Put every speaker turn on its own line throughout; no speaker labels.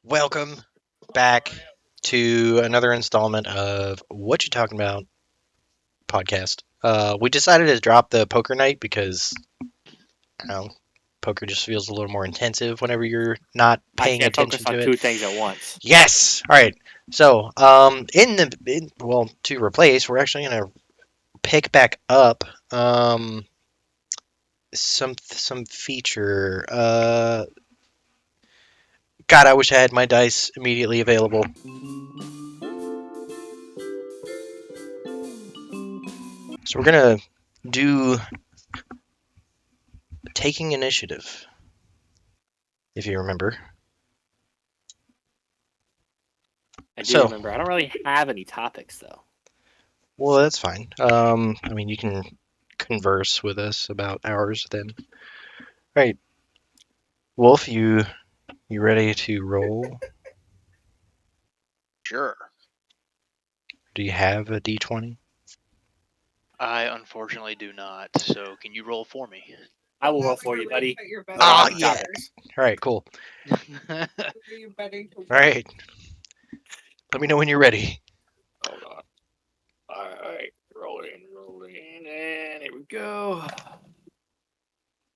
Welcome back to another installment of Whatcha Talkin Bout podcast. We decided to drop the poker night because I don't know, poker just feels a little more intensive whenever you're not
I
paying
can't
attention
focus on
to
two
it.
things at once.
Yes. All right. So, to replace, we're actually gonna pick back up some feature. God, I wish I had my dice immediately available. So we're gonna do taking initiative, if you remember.
I do
So,
remember. I don't really have any topics though.
well, that's fine. I mean, you can converse with us about ours then. All right, Wolf, you ready to roll?
Sure.
Do you have a D20?
I unfortunately do not. So can you roll for me?
I will roll for you, buddy. I don't
Oh
have any
yeah.
topics.
All right, cool. All right, let me know when you're ready.
Hold on. Alright. Rolling, and here we go.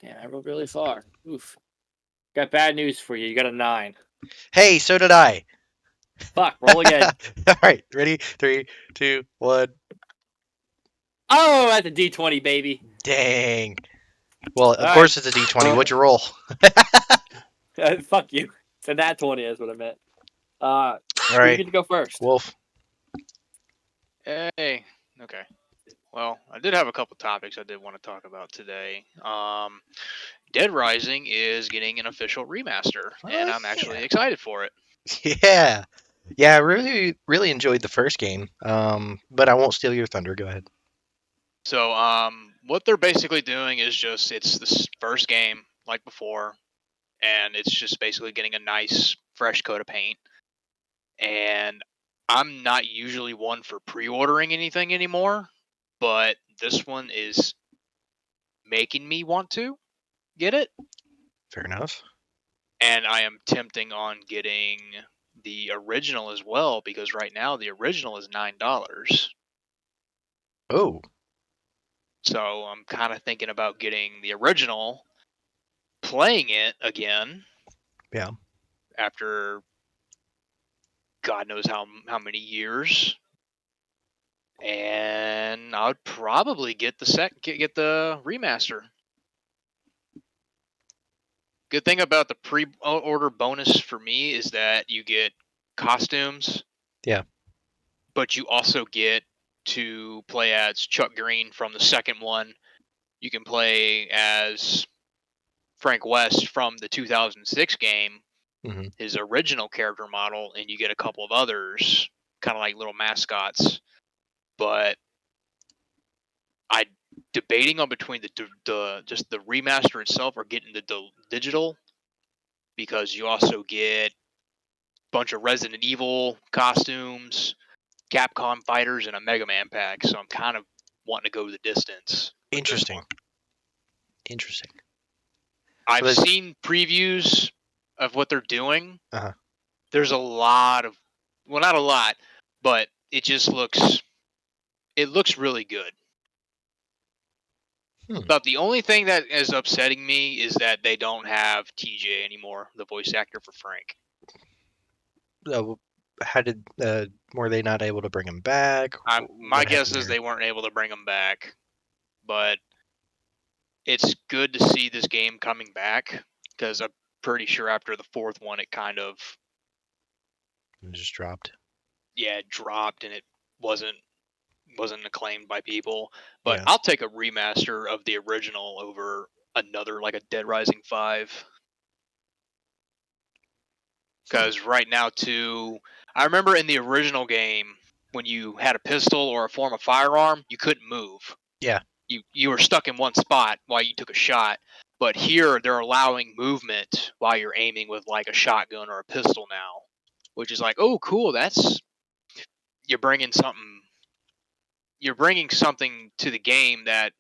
Damn, I rolled really far. Oof. Got bad news for you. You got a 9.
Hey, so did I.
Fuck, roll again.
All right, ready? 3, 2, 1.
Oh, that's a D20, baby.
Dang. Well, of
All
course
right.
it's a D20. What'd you roll?
Fuck you. It's a nat 20 is what I meant.
All
You
right,
get to go first.
Wolf.
Hey. Okay. Well, I did have a couple topics I did want to talk about today. Dead Rising is getting an official remaster, and I'm actually excited for it.
Yeah. Yeah, I really enjoyed the first game. But I won't steal your thunder. Go ahead.
So, what they're basically doing is just it's the first game like before, and it's just basically getting a nice fresh coat of paint. And I'm not usually one for pre-ordering anything anymore, but this one is making me want to get it,
Fair enough.
and I am tempting on getting the original as well because right now the original is $9.
Oh,
So I'm kind of thinking about getting the original, playing it again.
Yeah.
After God knows how many years, and I would probably get get the remaster. Good thing about the pre-order bonus for me is that you get costumes.
Yeah.
But you also get to play as Chuck Green from the second one. You can play as Frank West from the 2006 game,
hmm
his original character model, and you get a couple of others, kind of like little mascots. But I debating on between the just the remaster itself or getting the digital, because you also get a bunch of Resident Evil costumes, Capcom fighters, and a Mega Man pack. So I'm kind of wanting to go the distance with this
Interesting.
one.
Interesting.
I've
So
seen previews of what they're doing.
Uh-huh.
There's a lot of, well, not a lot, but it looks really good. But the only thing that is upsetting me is that they don't have TJ anymore, the voice actor for Frank.
How did were they not able to bring him back?
My
What
guess
happened
is
there?
they weren't able to bring him back, but it's good to see this game coming back because I'm pretty sure after the fourth one, it kind of
It just dropped.
it dropped and it wasn't acclaimed by people. But
Yeah.
I'll take a remaster of the original over another like a Dead Rising 5. Because right now too, I remember in the original game when you had a pistol or a form of firearm, you couldn't move.
Yeah.
You were stuck in one spot while you took a shot. But here they're allowing movement while you're aiming with like a shotgun or a pistol now, which is like, oh, cool. That's you're bringing something. You're bringing something to the game that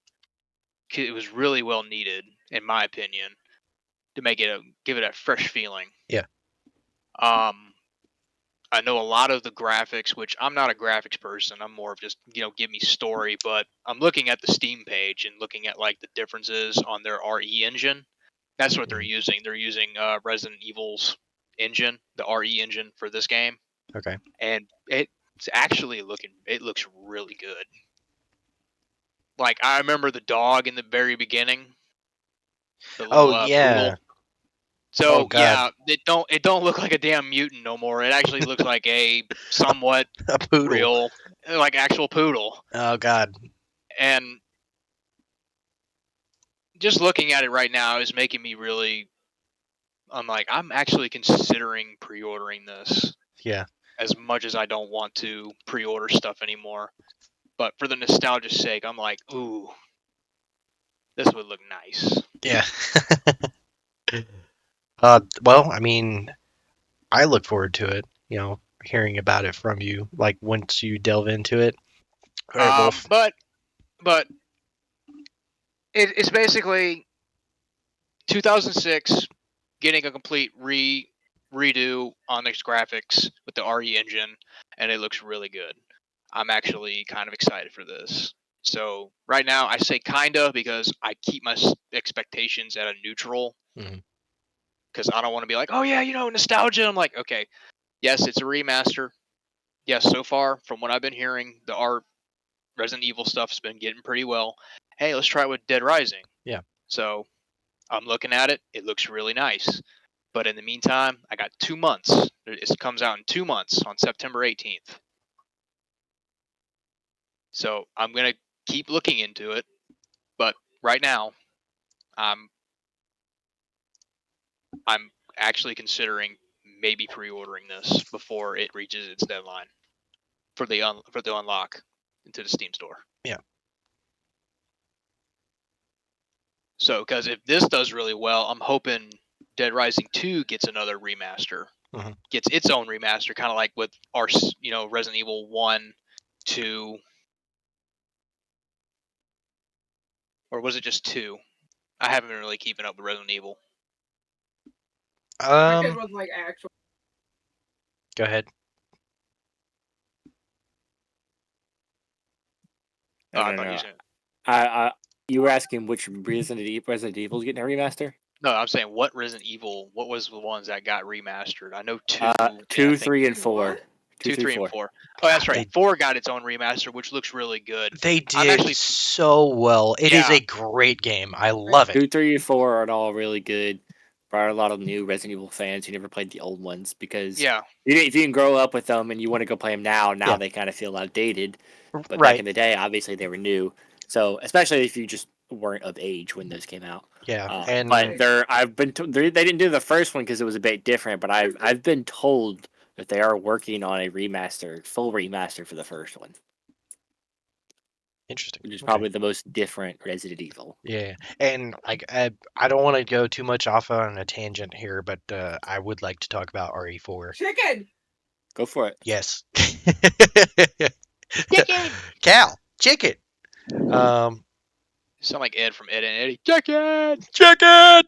it was really well needed, in my opinion, to make it give it a fresh feeling.
Yeah.
I know a lot of the graphics, which I'm not a graphics person. I'm more of just, give me story. But I'm looking at the Steam page and looking at like the differences on their RE engine. That's what they're using. They're using Resident Evil's engine, the RE engine for this game,
Okay.
and it's actually it looks really good. Like I remember the dog in the very beginning, the
Oh
little
yeah.
poodle. So
Oh god.
yeah, it don't look like a damn mutant no more. It actually looks like a somewhat
A poodle.
real, like actual poodle.
Oh god.
And just looking at it right now is making me really. I'm like, I'm actually considering pre-ordering this.
Yeah.
As much as I don't want to pre-order stuff anymore, but for the nostalgia's sake, I'm like, ooh, this would look nice.
Yeah. Well, I mean, I look forward to it. Hearing about it from you, like once you delve into it. All right, Wolf.
But it's basically 2006 getting a complete redo on its graphics with the RE engine, and it looks really good. I'm actually kind of excited for this. So right now I say kinda because I keep my expectations at a neutral
Mhm.
because I don't want to be like, oh yeah, nostalgia. I'm like, okay, yes, it's a remaster. Yes, so far from what I've been hearing, the art Resident Evil stuff's been getting pretty well. Hey, let's try it with Dead Rising.
Yeah.
So I'm looking at it. It looks really nice. But in the meantime, I got 2 months. It comes out in 2 months on September 18th. So I'm gonna keep looking into it. But right now, I'm I'm actually considering maybe pre-ordering this before it reaches its deadline for the unlock into the Steam store.
Yeah.
So, because if this does really well, I'm hoping Dead Rising 2 gets another remaster,
Mhm.
gets its own remaster, kind of like with our, Resident Evil 1, 2, or was it just 2? I haven't been really keeping up with Resident Evil.
Um. Go ahead.
Oh,
No,
I
no,
thought you
no.
were saying.
You were asking which Resident Evil's getting a remaster?
No, I'm saying what Resident Evil? What was the ones that got remastered? I know 2.
Two,
I think
3, and 4.
2, 3, and 4. Oh,
God,
that's right. 4 got its own remaster, which looks really good.
They
I'm
did
actually
so well. It is
Yeah.
a great game. I love it.
2, 3, and 4 are all really good. Brought a lot of new Resident Evil fans who never played the old ones because
Yeah.
if you can grow up with them and you want to go play them now
Yeah.
they kind of feel outdated. But back
Right.
in the day, obviously they were new. So especially if you just weren't of age when those came out.
Yeah.
But they didn't do the first one because it was a bit different. But I've been told that they are working on a full remaster for the first one,
Interesting.
which is
Okay.
probably the most different Resident Evil.
Yeah, and I don't want to go too much off on a tangent here, but I would like to talk about RE4.
Chicken.
Go for it.
Yes.
Chicken.
Cal, chicken. Um,
Sound like Ed from Ed and Eddie. Chicken.
chicken.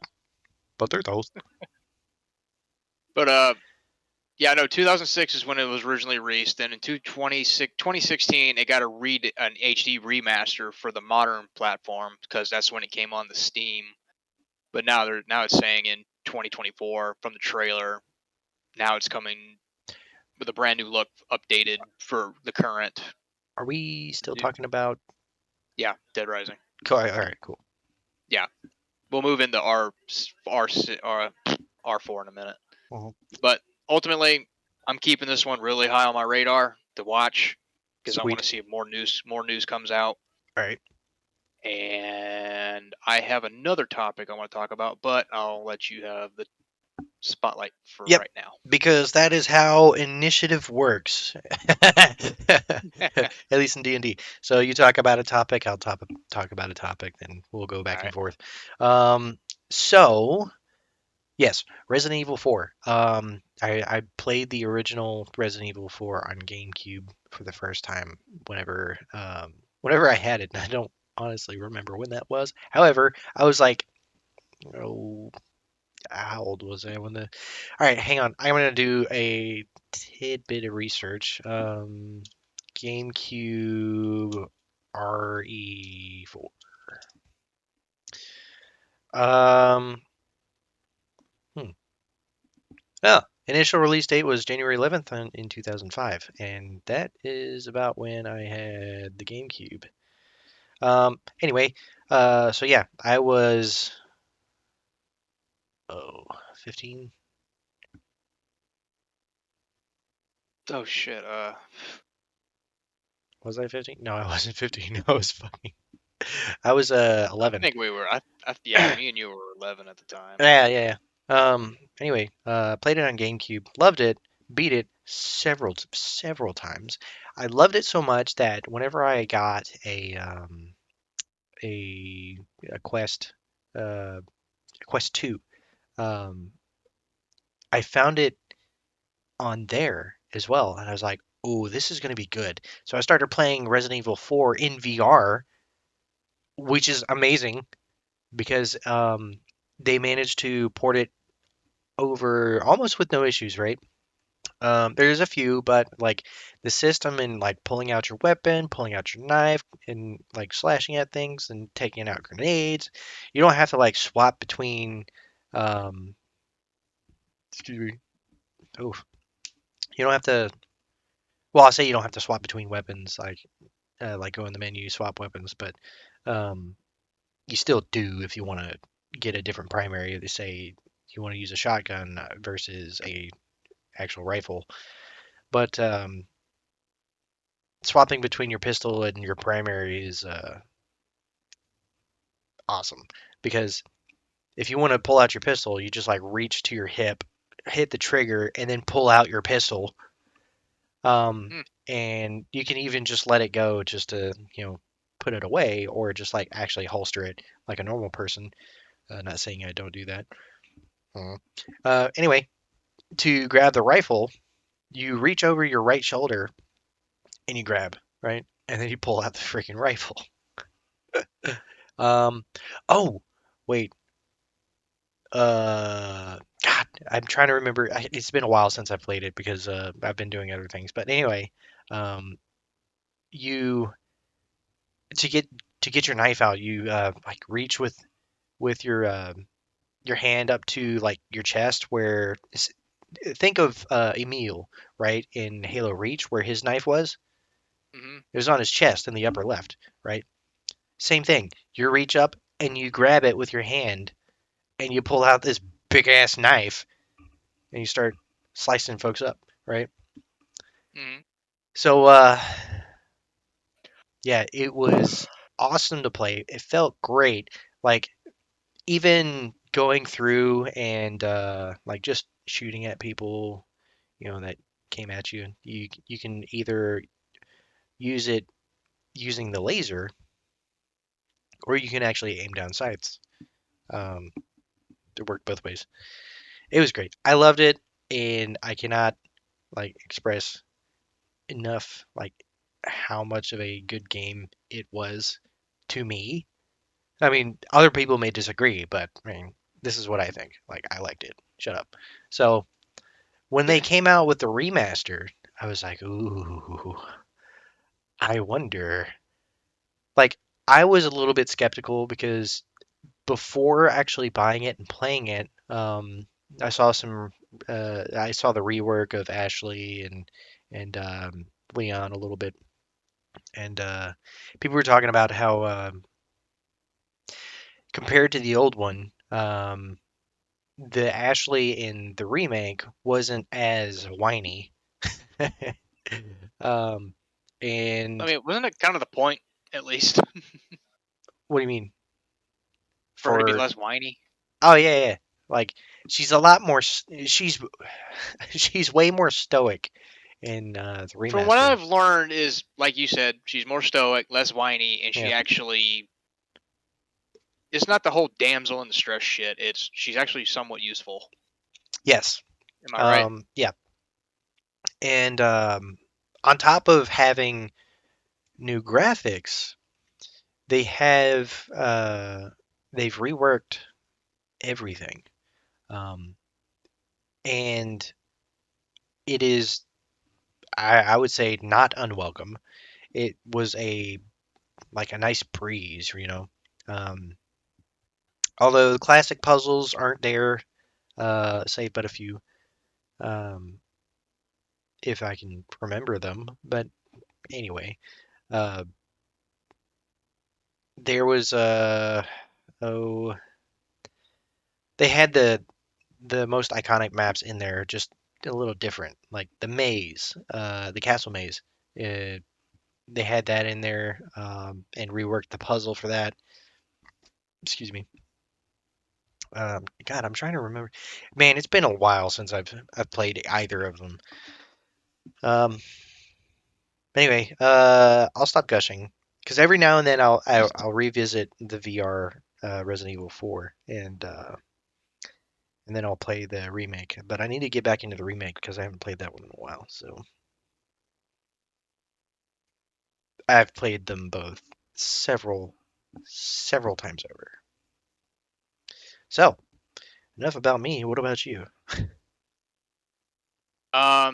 But they're toast.
But yeah, no, 2006 is when it was originally released. Then in 2016, it got an HD remaster for the modern platform because that's when it came on the Steam. But now it's saying in 2024 from the trailer. Now it's coming with a brand new look, updated for the current.
Are we still talking about?
Yeah, Dead Rising.
Cool. All right, cool.
Yeah, we'll move into R4 in a minute.
Mhm.
But ultimately, I'm keeping this one really high on my radar to watch because I want to
Sweet.
see if more news comes out.
All right.
And I have another topic I want to talk about, but I'll let you have the spotlight for
Yep.
right now.
Because that is how initiative works. At least in D&D. So you talk about a topic, I'll talk about a topic, then we'll go back and forth. So yes, Resident Evil 4. I played the original Resident Evil 4 on GameCube for the first time whenever I had it. And I don't honestly remember when that was. However, I was like, oh, How old was I when the? All right, hang on. I'm gonna do a tidbit of research. GameCube RE4. Um, hmm. Oh, initial release date was January 11th in 2005, and that is about when I had the GameCube. Anyway, so yeah, I was 15.
Oh shit.
Was I 15? No, I wasn't 15. I was fucking. I was
I
11.
think we were. Yeah, me and you were 11 at the time.
Yeah, yeah, yeah. Anyway, played it on GameCube, loved it, beat it several times. I loved it so much that whenever I got a a Quest, uh, Quest 2, um, I found it on there as well, and I was like, "Oh, this is gonna be good." So I started playing Resident Evil 4 in VR, which is amazing because they managed to port it over almost with no issues, right? There's a few, but like the system and like pulling out your weapon, pulling out your knife, and like slashing at things and taking out grenades. You don't have to like swap between. Um, excuse me. Oh, you don't have to. Well, I'll say you don't have to swap between weapons, like go in the menu, swap weapons, but um, you still do if you want to get a different primary. They say you want to use a shotgun versus a actual rifle, but swapping between your pistol and your primary is awesome because if you want to pull out your pistol, you just like reach to your hip, hit the trigger, and then pull out your pistol. Um,
Hmm.
and you can even just let it go just to put it away, or just like actually holster it like a normal person. Not saying I don't do that. Anyway, to grab the rifle, you reach over your right shoulder and you grab, right, and then you pull out the freaking rifle. Um, oh, wait. God, I'm trying to remember. It's been a while since I played it because I've been doing other things. But anyway, um, you to get to get your knife out, you like reach with your hand up to like your chest, where think of Emil, right, in Halo Reach, where his knife was.
Hmm.
It was on his chest in the upper left, right? Same thing. You reach up and you grab it with your hand, and you pull out this big ass knife and you start slicing folks up, right?
Hmm.
So yeah, it was awesome to play. It felt great. Like even going through and like just shooting at people, that came at you. You can either use it using the laser, or you can actually aim down sights. Um, it worked both ways. It was great. I loved it, and I cannot like express enough like how much of a good game it was to me. I mean, other people may disagree, but I mean, this is what I think. Like, I liked it. Shut up. So when they came out with the remaster, I was like, ooh, I wonder. Like, I was a little bit skeptical because before actually buying it and playing it, I saw I saw the rework of Ashley and Leon a little bit, and people were talking about how compared to the old one, the Ashley in the remake wasn't as whiny. um,
I
and
mean, wasn't it kind of the point, at least,
what do you mean?
for her to be
For
less whiny?
Oh yeah, yeah. Like she's a lot more. She's she's way more stoic in the
From what
remaster.
I've learned is, like you said, she's more stoic, less whiny, and
Yeah.
she actually. It's not the whole damsel in distress shit. It's she's actually somewhat useful.
Yes.
Am I right?
Yeah. And on top of having new graphics, they have they've reworked everything. And it is, I would say, not unwelcome. It was a nice breeze, Um, although the classic puzzles aren't there, save but a few, um, if I can remember them. But anyway, uh, there was oh, they had the most iconic maps in there, just a little different, like the maze, the castle maze. Uh, they had that in there, and reworked the puzzle for that. Excuse me. God, I'm trying to remember. Man, it's been a while since I've played either of them. Um, anyway, I'll stop gushing because every now and then I'll revisit the VR Resident Evil 4 and then I'll play the remake. But I need to get back into the remake because I haven't played that one in a while. So I've played them both several times over. So enough about me. What about you?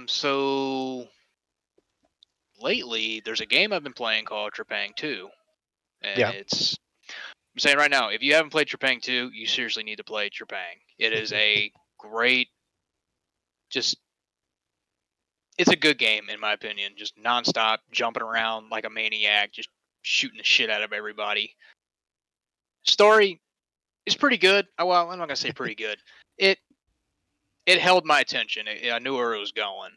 So lately there's a game I've been playing called Trepang 2, and
Yeah.
I'm saying right now, if you haven't played Trepang 2, you seriously need to play Trepang. It is a great, just it's a good game in my opinion. Just nonstop jumping around like a maniac, just shooting the shit out of everybody. Story is pretty good. Well, I'm not gonna say pretty good. It it held my attention. I knew where it was going.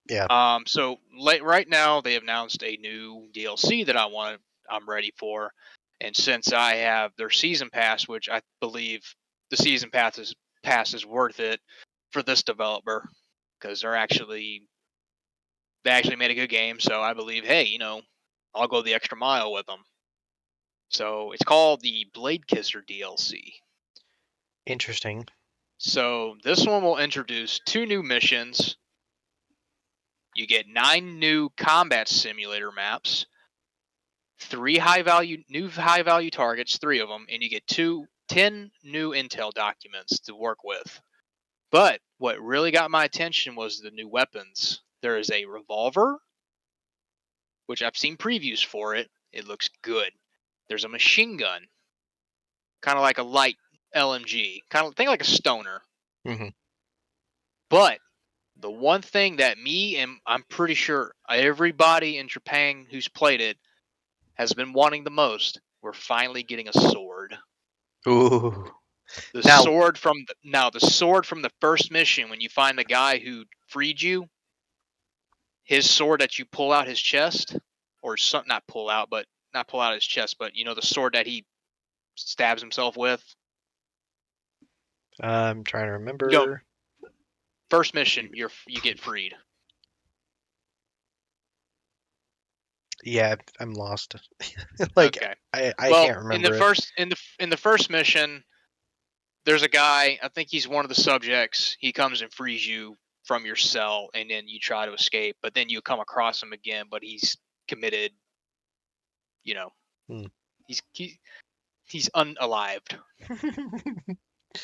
Yeah.
So right now they have announced a new DLC that I'm ready for, and since I have their season pass, which I believe the season pass is worth it for this developer because they actually made a good game. So I believe, hey, I'll go the extra mile with them. So it's called the Blade Kisser DLC.
Interesting.
So this one will introduce 2 new missions. You get 9 new combat simulator maps, 3 high value targets, 3 of them, and you get 10 new intel documents to work with. But what really got my attention was the new weapons. There is a revolver, which I've seen previews for it. It looks good. There's a machine gun, kind of like a light LMG, kind of think like a stoner.
Hmm.
But the one thing that me and I'm pretty sure everybody in Japan who's played it has been wanting the most, we're finally getting a sword.
Ooh.
The
Now,
sword from the sword from the first mission when you find the guy who freed you, his sword that you pull out his chest, or something, not pull out his chest, but the sword that he stabs himself with.
I'm trying to
You know,
remember.
first mission you get freed.
Yeah, I'm lost. Like
Okay.
I
Well,
can't remember it.
in the first mission, there's a guy. I think he's one of the subjects. He comes and frees you from your cell, and then you try to escape. But then you come across him again, but he's committed. You know,
Hmm.
he's unalived,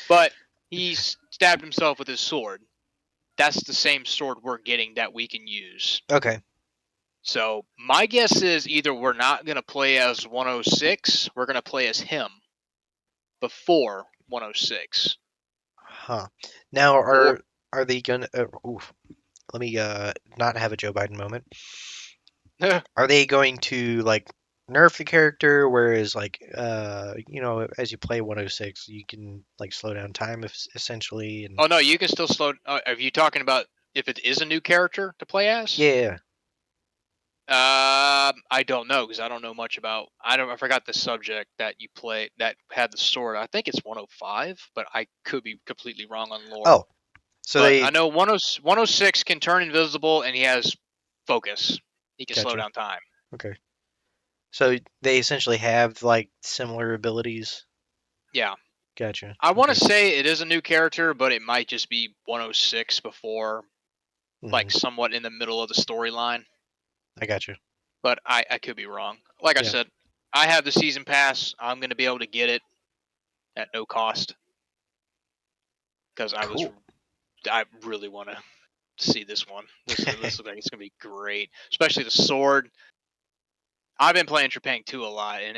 but he's stabbed himself with his sword. That's the same sword we're getting that we can use.
Okay.
So my guess is either we're not going to play as 106, we're going to play as him before 106.
Huh. Now
Or
are they gonna? Oof. Let me not have a Joe Biden moment. Are they going to nerf the character, whereas as you play 106, you can slow down time essentially, and
oh no, you can still slow. Are you talking about if it is a new character to play as?
yeah.
I don't know because I don't know much about. I forgot the subject that you play that had the sword. I think it's 105, but I could be completely wrong on lore.
Oh, so
But
they
I know 106 can turn invisible and he has focus. He can slow
gotcha.
down time.
Okay. So they essentially have similar abilities.
Yeah.
Gotcha.
I want to
Okay.
say it is a new character, but it might just be 106 before,
Hmm.
like somewhat in the middle of the storyline.
I gotcha.
But I could be wrong. Like I
Yeah.
said, I have the season pass. I'm going to be able to get it at no cost. because I really want to see this one. This looks like it's gonna be great, especially the sword. I've been playing Trepang 2 a lot, and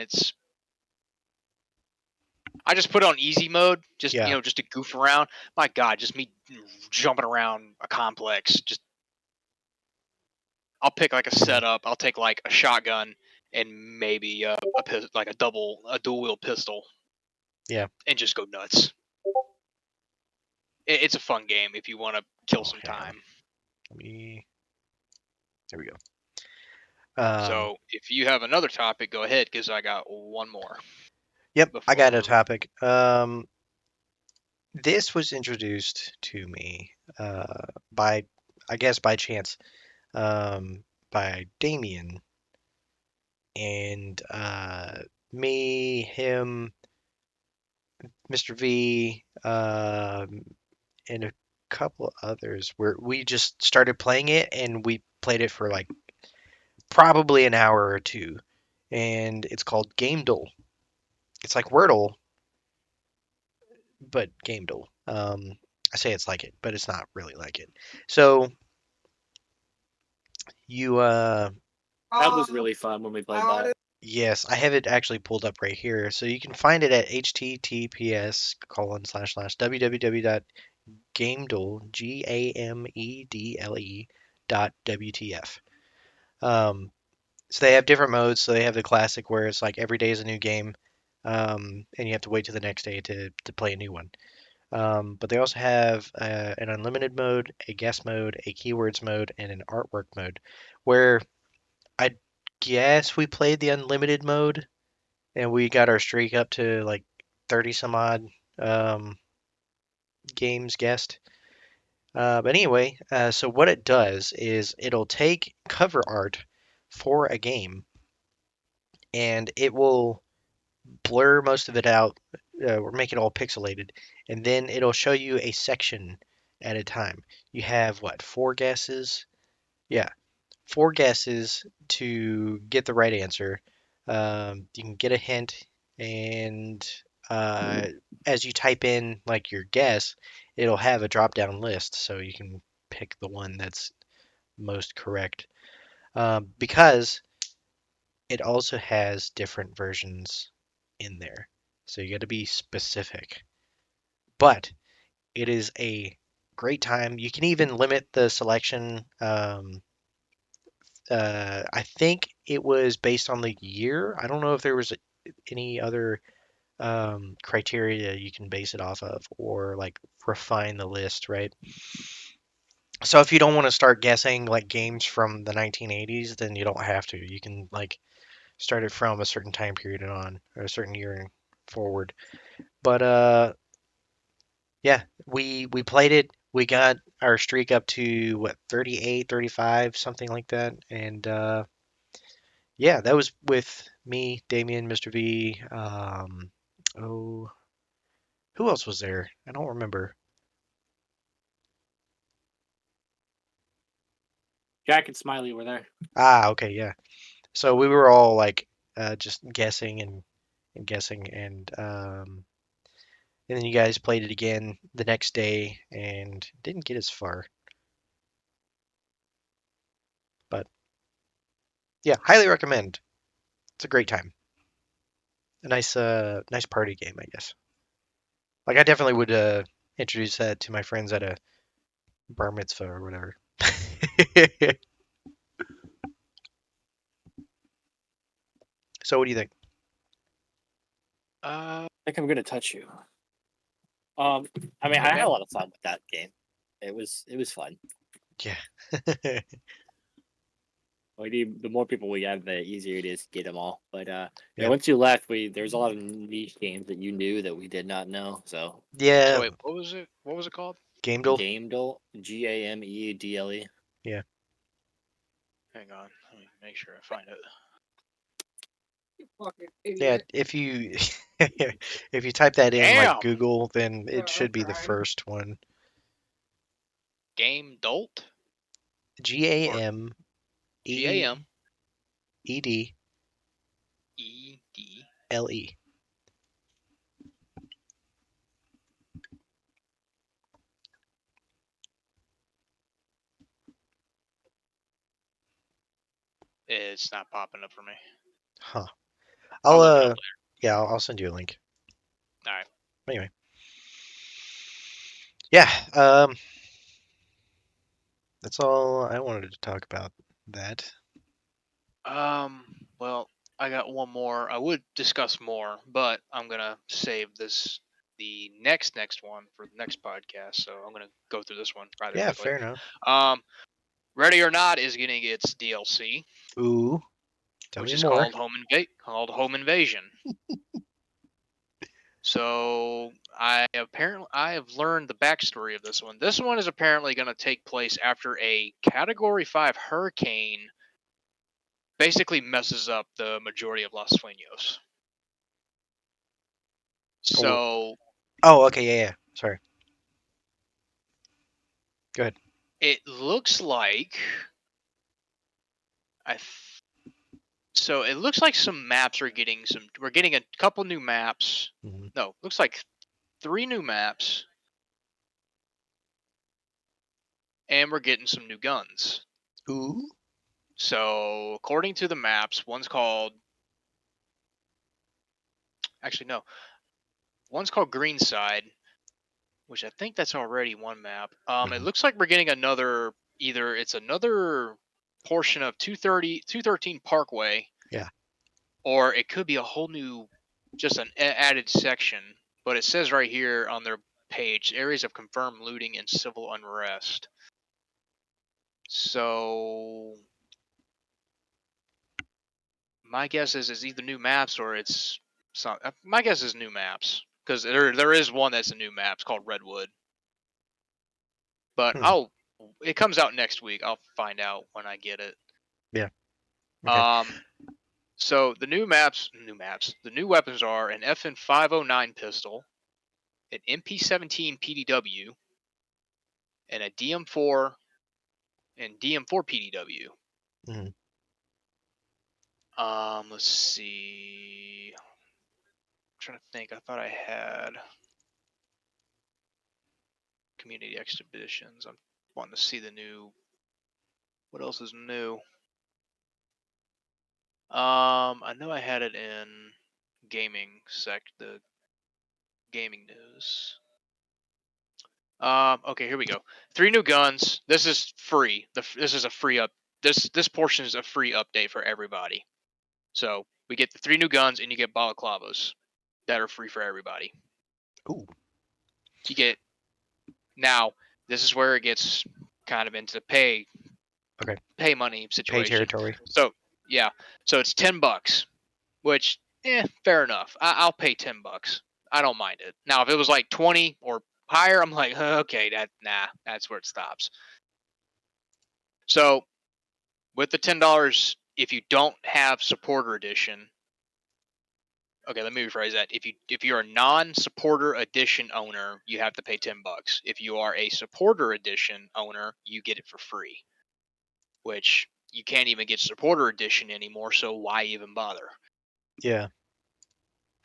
I just put it on easy mode, just just to goof around. My God, just me jumping around a complex. Just I'll pick like a setup. I'll take like a shotgun and maybe a dual wheel pistol.
Yeah.
And just go nuts. It's a fun game if you want to kill some time.
There we go.
So if you have another topic, go ahead, because I got one more.
Yep, I got a topic. This was introduced to me by chance, by Damien, and me, him, Mr. V, and a couple others. Where we just started playing it, and we played it for like probably an hour or two, and it's called Game Duel. It's like Wordle, but Game Duel. I say it's like it, but it's not really like it. So you
That was really fun when we played that.
yes, I have it actually pulled up right here. So you can find it at https://www.gamedle GAMEDLE.WTF. So they have different modes. So they have the classic where it's like every day is a new game, and you have to wait till the next day to play a new one. But they also have an unlimited mode, a guess mode, a keywords mode, and an artwork mode, where I guess we played the unlimited mode and we got our streak up to like 30 some odd um, games guessed. But anyway, so what it does is it'll take cover art for a game and it will blur most of it out or make it all pixelated, and then it'll show you a section at a time. You have what, four guesses? Yeah, four guesses to get the right answer. You can get a hint, and uh, as you type in like your guess, it'll have a drop down list, so you can pick the one that's most correct. Because it also has different versions in there, so you got to be specific. But it is a great time. You can even limit the selection. I think it was based on the year. I don't know if there was any other criteria you can base it off of or like refine the list, right? So if you don't want to start guessing like games from the 1980s, then you don't have to. You can like start it from a certain time period and on, or a certain year and forward. But yeah, we played it. We got our streak up to what, 38, 35, something like that, and yeah, that was with me, Damien, Mr. V. Oh, who else was there? I don't remember.
Jack and Smiley were there.
Ah, okay, yeah. So we were all like just guessing and guessing, and then you guys played it again the next day and didn't get as far. But yeah, highly recommend. It's a great time. A nice party game, I guess. Like I definitely would introduce that to my friends at a bar mitzvah or whatever. So what do you think?
I think I'm gonna touch you. I mean, I had a lot of fun with that game. It was fun.
Yeah.
Like the more people we have, the easier it is to get them all. But yeah,
Yeah.
once you left, there was a lot of niche games that you knew that we did not know. So
Yeah.
So wait, what was it? What was it called?
Game Duel.
Gamedle, GAMEDLE.
Yeah.
Hang on, let me make sure I find it.
Yeah. If you if you type that in like
Damn!
Google, then it should be the first one.
Game Dolt?
GAMEDLE.
GAMED. It's not popping up for me.
Huh.
I'll look it up later.
Yeah, I'll send you a link.
All right.
Anyway. Yeah. That's all I wanted to talk about that.
Well, I got one more. I would discuss more, but I'm gonna save the next one for the next podcast. So I'm gonna go through this one rather
Yeah,
quickly.
fair enough.
Ready or Not is getting its DLC,
Ooh. Tell
which
me
is
more.
called Home Invasion. So I have learned the backstory of this one. This one is apparently going to take place after a Category 5 hurricane basically messes up the majority of Los Sueños. So
Oh, okay, yeah. Sorry. Go ahead.
it looks like so it looks like some maps are getting we're getting a couple new maps.
Mhm.
No, looks like 3 new maps. And we're getting some new guns.
Ooh.
So, according to the maps, one's called Greenside, which I think that's already one map. It looks like we're getting either it's another portion of 213 Parkway.
Yeah.
Or it could be a whole new, just an added section. But it says right here on their page, areas of confirmed looting and civil unrest. So my guess is it's either new maps or it's some. My guess is new maps because there is one that's a new map. It's called Redwood. But it comes out next week. I'll find out when I get it.
Yeah. Okay.
So the new weapons are an FN 509 pistol, an MP17 PDW, and a DM4 and DM4 PDW.
Mhm.
Let's see. I'm trying to think. I thought I had community exhibitions. I'm wanting to see the new. What else is new? I know I had it in the gaming news. Okay, here we go. 3 new guns. This is free. This is a free up. This portion is a free update for everybody. So we get the 3 new guns, and you get balaclavas that are free for everybody.
Ooh.
You get now. This is where it gets kind of into pay money
Pay
situation.
territory.
So yeah, so it's $10, which fair enough. I'll pay $10. I don't mind it. Now if it was like 20 or higher, I'm like okay, that's where it stops. So with the $10, if you don't have supporter edition, okay, let me rephrase that. If you're a non-supporter edition owner, you have to pay $10. If you are a supporter edition owner, you get it for free. Which you can't even get supporter edition anymore, so why even bother?
Yeah.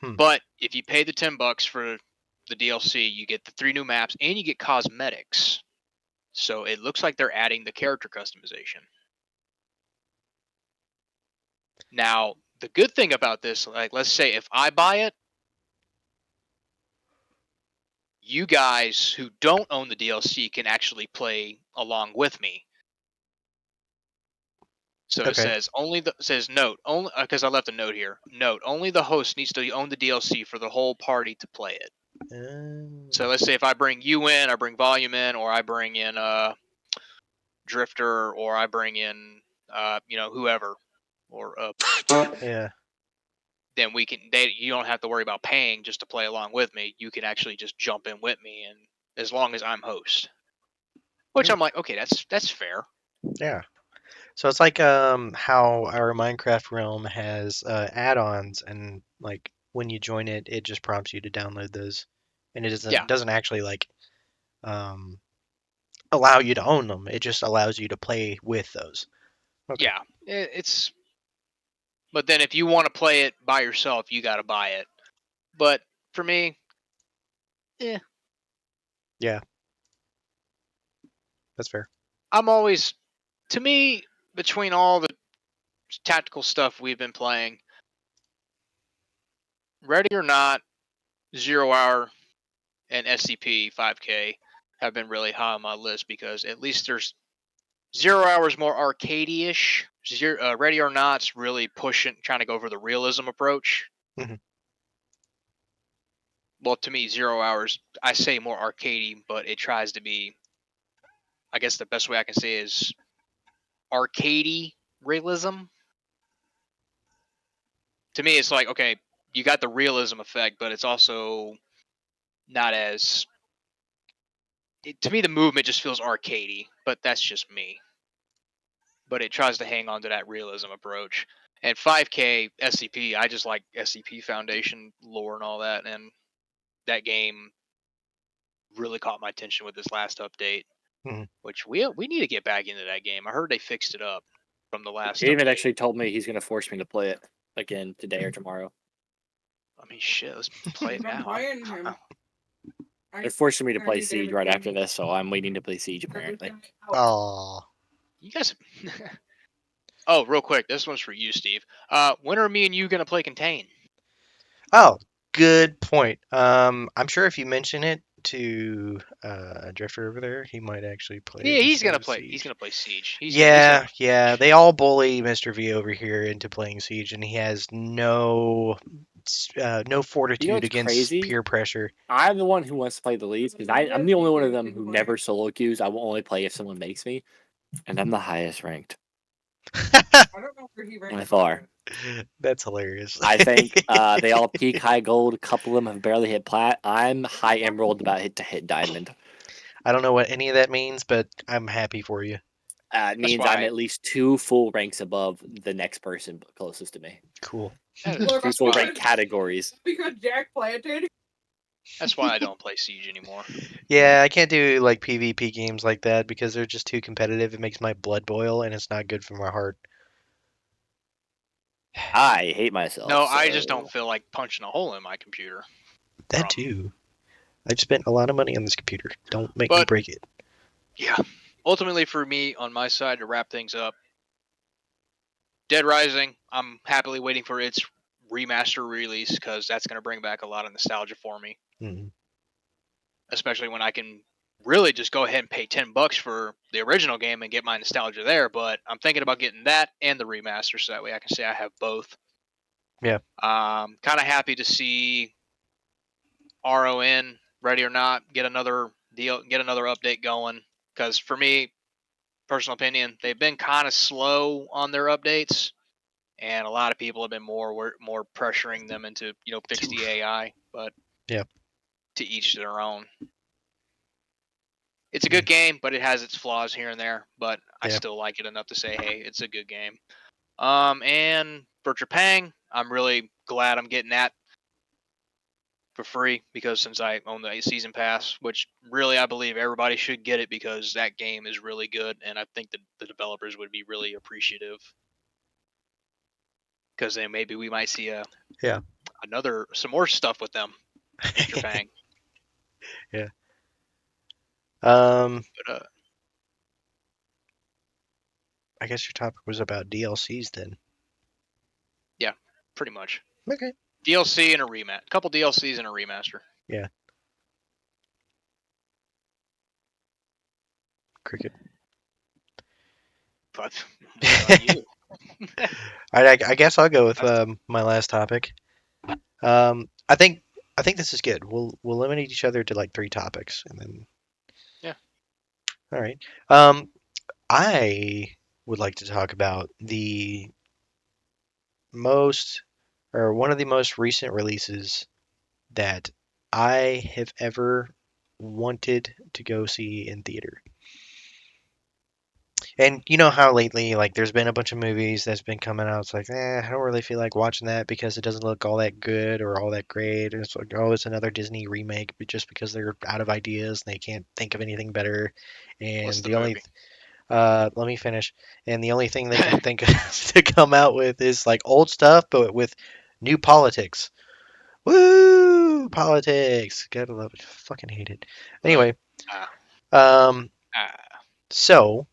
But if you pay the $10 for the DLC, you get the 3 new maps and you get cosmetics. So it looks like they're adding the character customization. Now, the good thing about this, like let's say if I buy it, you guys who don't own the DLC can actually play along with me. So it says note only because I left a note here. Note only the host needs to own the DLC for the whole party to play it. So let's say if I bring you in, I bring Volume in, or I bring in Drifter, or I bring in whoever, or
Yeah.
then you don't have to worry about paying just to play along with me. You can actually just jump in with me, and as long as I'm host, which I'm like, okay, that's fair.
Yeah. So it's like how our Minecraft realm has add-ons, and like when you join it, it just prompts you to download those, and it
Yeah,
doesn't actually like um, allow you to own them. It just allows you to play with those. Okay.
yeah, it's. But then if you want to play it by yourself, you got to buy it. But for me,
Yeah, that's fair.
I'm always, to me, between all the tactical stuff we've been playing. Ready or Not, 0 Hour, and SCP 5K have been really high on my list because at least there's 0 Hours more arcadey-ish. Ready or Not's really trying to go for the realism approach.
Mhm.
Well, to me, 0 Hours, I say more arcadey, but it tries to be, I guess the best way I can say is arcadey realism. To me, it's like, okay, you got the realism effect, but it's also not as... to me, the movement just feels arcadey, but that's just me. But it tries to hang on to that realism approach. And 5K SCP, I just like SCP Foundation lore and all that, and that game really caught my attention with this last update,
Mhm.
which we need to get back into that game. I heard they fixed it up from the last
David
update.
actually told me he's going to force me to play it again today or tomorrow.
I mean, shit, let's play it
I'm
now.
playing him.
They're forcing me to play Siege right after this, so I'm waiting to play Siege apparently.
Aw.
You guys... Oh, real quick, this one's for you, Steve. When are me and you gonna play Contain?
Oh, good point. I'm sure if you mention it to Drifter over there, he might actually play
Yeah,
it
he's
instead
gonna
of
play. He's
Siege.
gonna play Siege.
Yeah. They all bully Mr. V over here into playing Siege, and he has no fortitude
what's
against
crazy?
peer pressure.
I'm the one who wants to play the least because I'm the only one of them who never solo queues. I will only play if someone makes me, and I'm the highest ranked
I don't know where he ranks
by far.
That's hilarious.
I think they all peak high gold. A couple of them have barely hit plat. I'm high emerald, about to hit diamond.
I don't know what any of that means, but I'm happy for you.
It means I'm at least 2 full ranks above the next person closest to me.
Cool.
Look,
2 full rank categories.
because Jack planted.
That's why I don't play Siege anymore.
Yeah, I can't do like PvP games like that because they're just too competitive. It makes my blood boil, and it's not good for my heart.
I hate myself.
No, I just don't feel like punching a hole in my computer.
That too. I've spent a lot of money on this computer. Don't make me
But-
break it.
Yeah. Ultimately, for me, on my side, to wrap things up, Dead Rising, I'm happily waiting for its remaster release because that's going to bring back a lot of nostalgia for me.
Mhm.
Especially when I can really just go ahead and pay $10 for the original game and get my nostalgia there. But I'm thinking about getting that and the remaster so that way I can say I have both.
Yeah.
Kind of happy to see RoN, Ready or Not, get another update going. Because for me, personal opinion, they've been kind of slow on their updates, and a lot of people have been more pressuring them into fix the AI. But
yeah,
to each their own. It's a good game, but it has its flaws here and there. But I still like it enough to say, hey, it's a good game. And for Trepang, I'm really glad I'm getting that for free because since I own the season pass, which really I believe everybody should get it because that game is really good, and I think that the developers would be really appreciative because then maybe we might see some more stuff with them in Trepang.
Yeah.
But
I guess your topic was about DLCs then.
yeah, pretty much.
Okay.
DLC and a couple DLCs and a remaster.
Yeah. Cricket.
But what about you?
I guess I'll go with my last topic. I think this is good. We'll limit each other to like 3 topics, and then.
Yeah.
All right. I would like to talk about one of the most recent releases that I have ever wanted to go see in theater. And you know how lately, like, there's been a bunch of movies that's been coming out. It's like, I don't really feel like watching that because it doesn't look all that good or all that great. And it's like, oh, it's another Disney remake, but just because they're out of ideas and they can't think of anything better. And
What's the
the only,
movie?
let me finish. And the only thing they can think of to come out with is like old stuff, but with new politics. Woo! Politics. Gotta love it. Fucking hate it. Anyway,
Ah.
so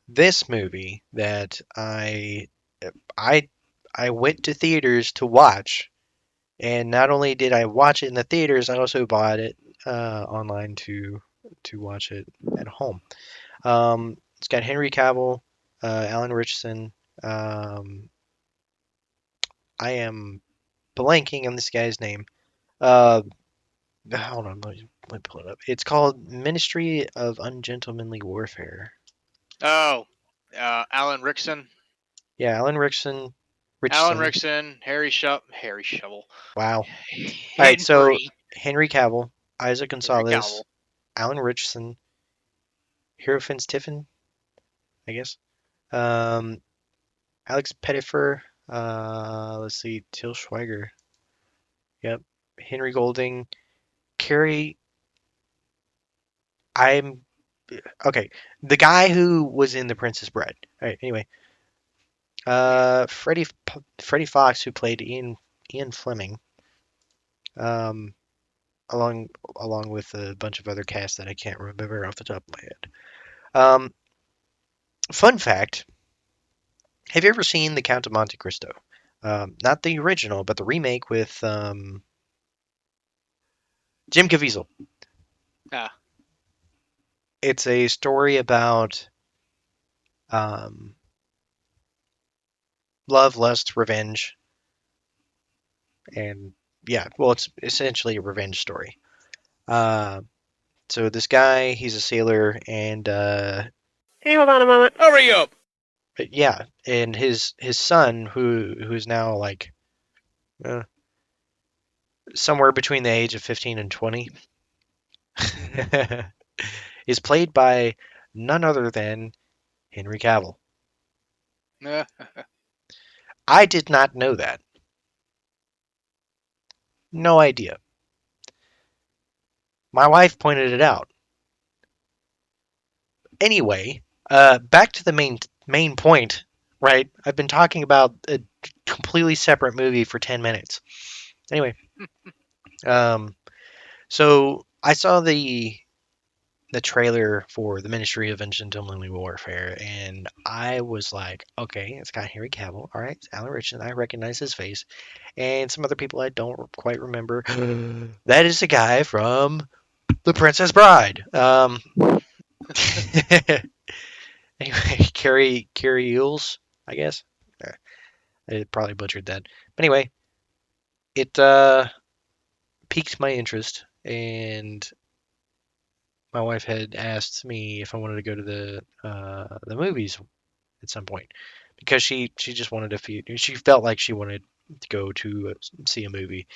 this movie that I I went to theaters to watch, and not only did I watch it in the theaters, I also bought it online to watch it at home. It's got Henry Cavill, Alan Richardson. Um, I am blanking on this guy's name. Uh, Hold on, let me pull it up. It's called Ministry of Ungentlemanly Warfare.
Oh, Alan Rickson.
Yeah, Alan Richardson.
Alan
Richardson.
Rickson, Harry Shovel,
Wow. All right, so
Henry,
Henry Cavill, Isaac
Henry
Gonzalez,
Cavill.
Alan Richardson, Hero Finch Tiffin, I guess. Um, Alex Pettifer. Let's see, Till Schweiger. Yep. Henry Golding. Carrie. I'm okay. The guy who was in The Princess Bride. All right. Anyway, Freddie Fox, who played Ian Fleming. Um, along with a bunch of other casts that I can't remember off the top of my head. Fun fact: have you ever seen The Count of Monte Cristo? Not the original, but the remake with Jim Caviezel.
Ah,
It's a story about um, love, lust, revenge, and yeah, well, it's essentially a revenge story. Uh, so this guy, he's a sailor, and
Hey, hold on a moment. Hurry up.
yeah, and his son, who's now like uh, somewhere between the age of 15 and 20, is played by none other than Henry Cavill.
yeah.
I did not know that. No idea. My wife pointed it out. Anyway, back to the main point, right? I've been talking about a completely separate movie for 10 minutes. Anyway, um, so I saw the trailer for the Ministry of Ungentlemanly Warfare, and I was like, okay, it's got Henry Cavill. All right, it's Alan Richardson. I recognize his face, and some other people I don't quite remember. That is the guy from The Princess Bride. Anyway, Carrie Yules, I guess. I probably butchered that. But anyway, it piqued my interest, and my wife had asked me if I wanted to go to the movies at some point because she just wanted to feel she felt like she wanted to go to see a movie,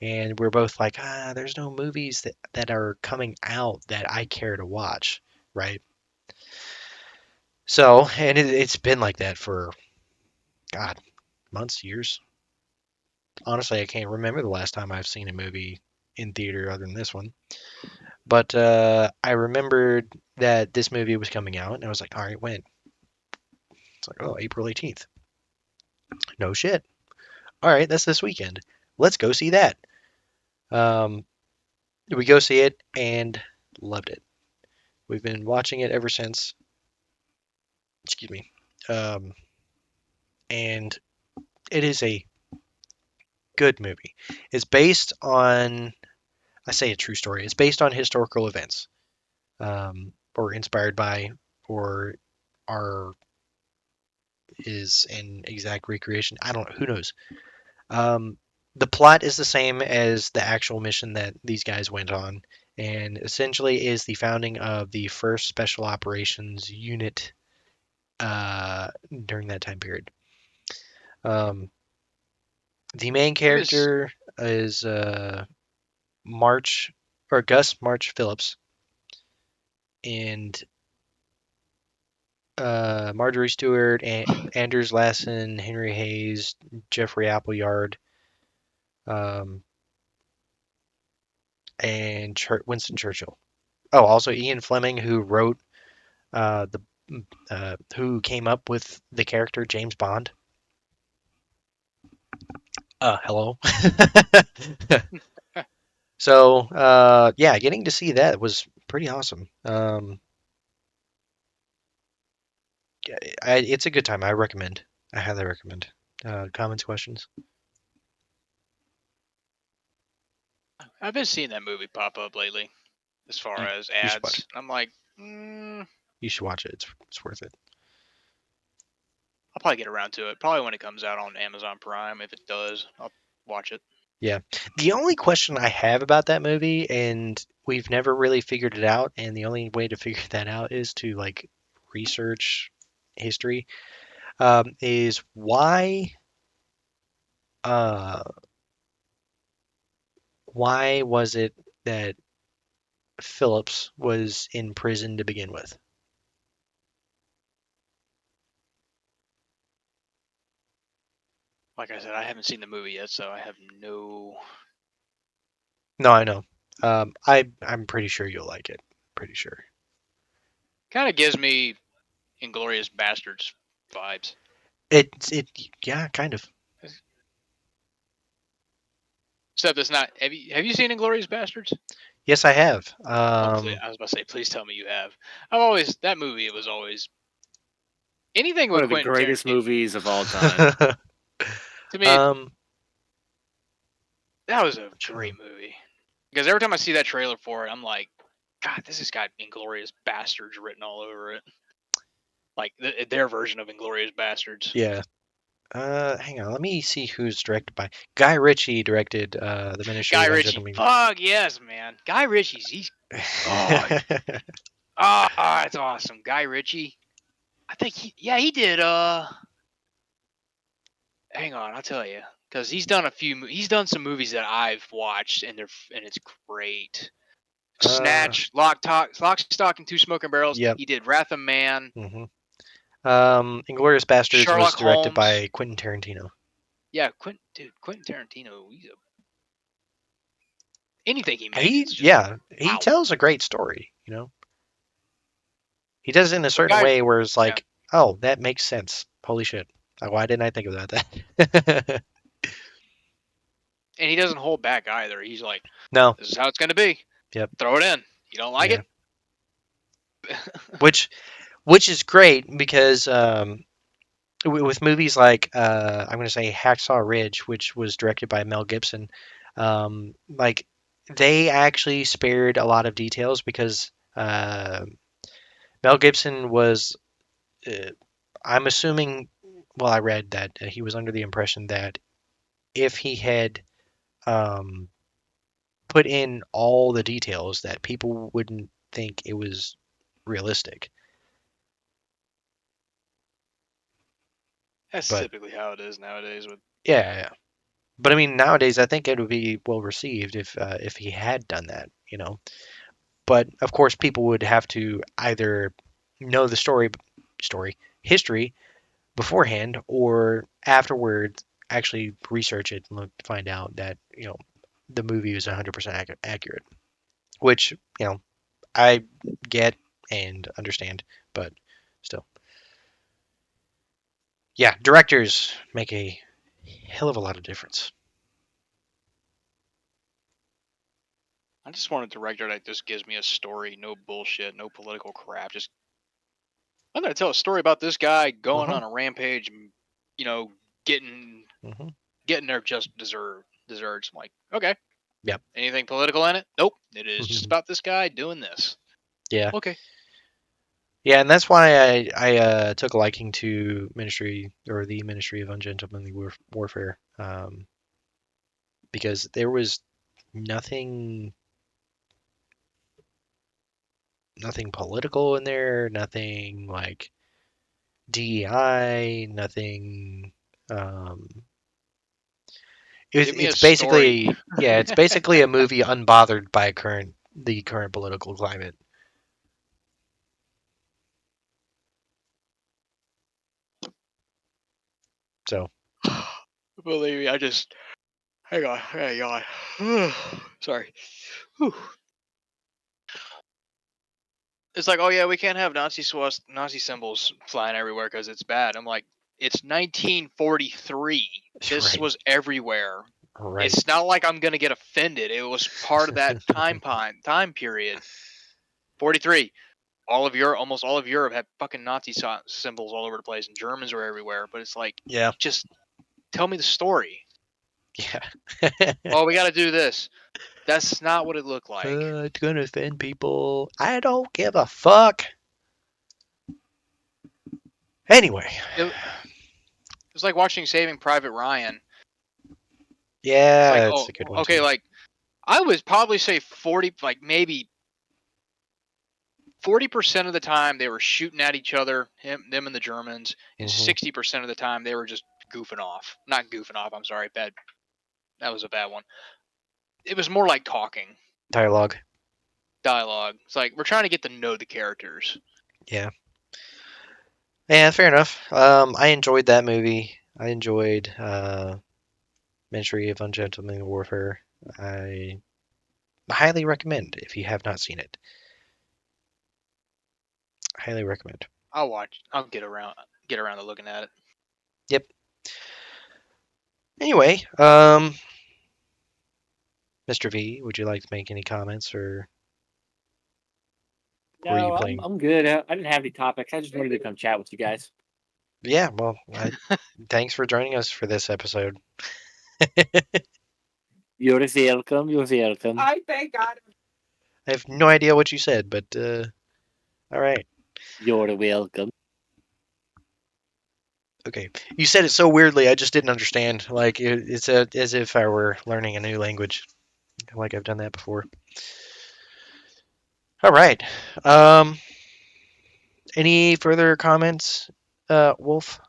and we're both like, there's no movies that are coming out that I care to watch, right? So, and it's been like that for God, months, years. Honestly, I can't remember the last time I've seen a movie in theater other than this one. But I remembered that this movie was coming out, and I was like, all right, when? It's like, oh, April 18th. No shit. All right, that's this weekend. Let's go see that. Um, we go see it and loved it. We've been watching it ever since. Excuse me. Um, and it is a good movie. It's based on, I say a true story. It's based on historical events, or inspired by, or are is an exact recreation. I don't know. Who knows? Um, the plot is the same as the actual mission that these guys went on, and essentially is the founding of the first special operations unit during that time period. Um, the main
I was
character is March or Gus March Phillips, and Marjorie Stewart, Anders Lassen, Henry Hayes, Jeffrey Appleyard, um, and Winston Churchill. Oh, also Ian Fleming, who wrote the who came up with the character James Bond. Hello. So yeah, getting to see that was pretty awesome. it's a good time. I recommend. I highly recommend. Comments, questions?
I've been seeing that movie pop up lately, as far as
You should watch it.
ads. I'm like,
You should watch it. It's worth it.
I'll probably get around to it. Probably when it comes out on Amazon Prime. If it does, I'll watch it.
Yeah. The only question I have about that movie, and we've never really figured it out, and the only way to figure that out is to like research history, is uh, why was it that Phillips was in prison to begin with?
Like I said, I haven't seen the movie yet, so I have no.
No, I know. I'm pretty sure you'll like it. Pretty sure.
Kind of gives me Inglorious Bastards vibes.
Yeah, kind of.
Except it's not. Have you seen Inglorious Bastards?
Yes, I have.
I was about to say, please tell me you have. That movie. It was always anything
One
with
of the
Quentin
greatest
Tarantino.
movies of all time.
To me,
um,
that was a
True.
great movie. Because every time I see that trailer for it, I'm like, God, this has got Inglorious Bastards written all over it. Like their version of Inglorious Bastards.
Yeah. Hang on. Let me see who's directed by. Guy Ritchie directed the Ministry
Guy
of
Ritchie.
Ungentlemanly.
Fuck yes, man. Guy Ritchie's. Oh, that's awesome. Guy Ritchie. I think he did. Hang on, I'll tell you, because he's done some movies that I've watched, and it's great. Snatch, Lock, Stock, and Two Smoking Barrels.
Yep.
He did Wrath of Man,
hmm Inglorious Bastards was
Sherlock
directed
Holmes.
by Quentin Tarantino.
Yeah, Quentin Tarantino. Anything he makes, it's just
He
wow.
tells a great story. He does it in a
But
certain way where it's
yeah,
like, oh, that makes sense. Holy shit. Like, why didn't I think about that?
and he doesn't hold back either. He's like,
No.
this is how it's gonna be.
Yep.
Throw it in. You don't like
Yeah.
it?
Which is great because with movies like I'm going to say Hacksaw Ridge, which was directed by Mel Gibson, like they actually spared a lot of details because Mel Gibson was, uh, I'm assuming, well, I read that he was under the impression that if he had um, put in all the details, that people wouldn't think it was realistic.
That's
But
typically how it is nowadays. With
yeah. But I mean, nowadays I think it would be well received if he had done that. But of course, people would have to either know the history beforehand, or afterwards actually research it and find out that the movie was 100% accurate, which I get and understand, but still, yeah, directors make a hell of a lot of difference.
I just want a director that just gives me a story, no bullshit, no political crap. Just I'm gonna tell a story about this guy going
Mhm,
on a rampage, and getting
mhm.
their just desserts. I'm like, okay,
Yep.
anything political in it? Nope. It is just about this guy doing this.
Yeah.
Okay.
Yeah, and that's why I took a liking to the Ministry of Ungentlemanly Warfare, because there was nothing nothing political in there, nothing like DEI, nothing. Um,
Give me a
it's
story.
basically, yeah, it's basically a movie unbothered by the current political climate. So
Believe me, I just hang on, hang on. Sorry. Whew. It's like, oh yeah, we can't have Nazi symbols flying everywhere because it's bad. I'm like, it's 1943. This
right,
was everywhere.
right,
It's not like I'm gonna get offended. It was part of that time period. 43. almost all of Europe had fucking Nazi symbols all over the place, and Germans were everywhere. But it's like,
Yeah.
just tell me the story.
Yeah.
Oh, we got to do this. That's not what it looked like.
It's gonna offend people. I don't give a fuck. Anyway.
It was like watching Saving Private Ryan.
Yeah,
It's like,
that's
oh,
a good one
okay,
too.
like I would probably say 40, like maybe 40% of the time they were shooting at each other, them and the Germans, and
Mhm.
60% of the time they were just goofing off. Not goofing off. I'm sorry, bad. That was a bad one. It was more like talking,
Dialogue.
dialogue. It's like we're trying to get to know the characters.
Yeah. Yeah, fair enough. I enjoyed that movie. I enjoyed Ministry of Ungentlemanly Warfare. I highly recommend if you have not seen it. Highly recommend.
I'll watch. I'll get around to looking at it.
Yep. Anyway, Mr. V, would you like to make any comments or were you
No,
playing?
I'm good. I didn't have any topics. I just wanted to come chat with you guys.
Yeah, well, thanks for joining us for this episode.
You're welcome. You're welcome.
I thank God.
I have no idea what you said, but all right.
You're welcome.
Okay. You said it so weirdly, I just didn't understand. Like it's as if I were learning a new language. Like I've done that before. All right. Any further comments, Wolf?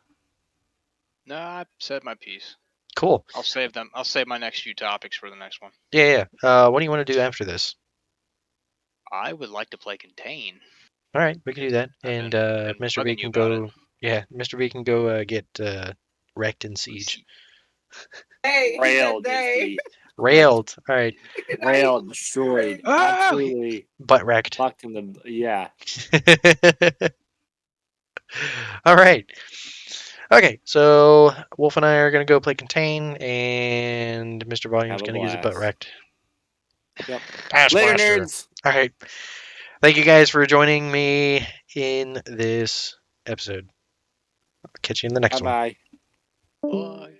No, I said my piece.
Cool.
I'll save them. I'll save my next few topics for the next one.
Yeah. What do you want to do after this?
I would like to play Contain.
All right, we can do that.
I've
And
been
Mr. V
bugging you
can
about
go. Yeah, Mr. V can go get wrecked in siege.
Hey, he
Railed.
said they.
Railed. All right,
Railed, destroyed.
Oh!
Absolutely.
butt wrecked.
Fucked in the. Yeah.
All right. Okay, so Wolf and I are gonna go play Contain, and Mr. Volume's
Have a
gonna use a butt
blast.
wrecked.
Yep.
Task
Later,
Blaster.
nerds.
All right. Thank you guys for joining me in this episode. I'll catch you in the next one.
Bye bye.
Bye.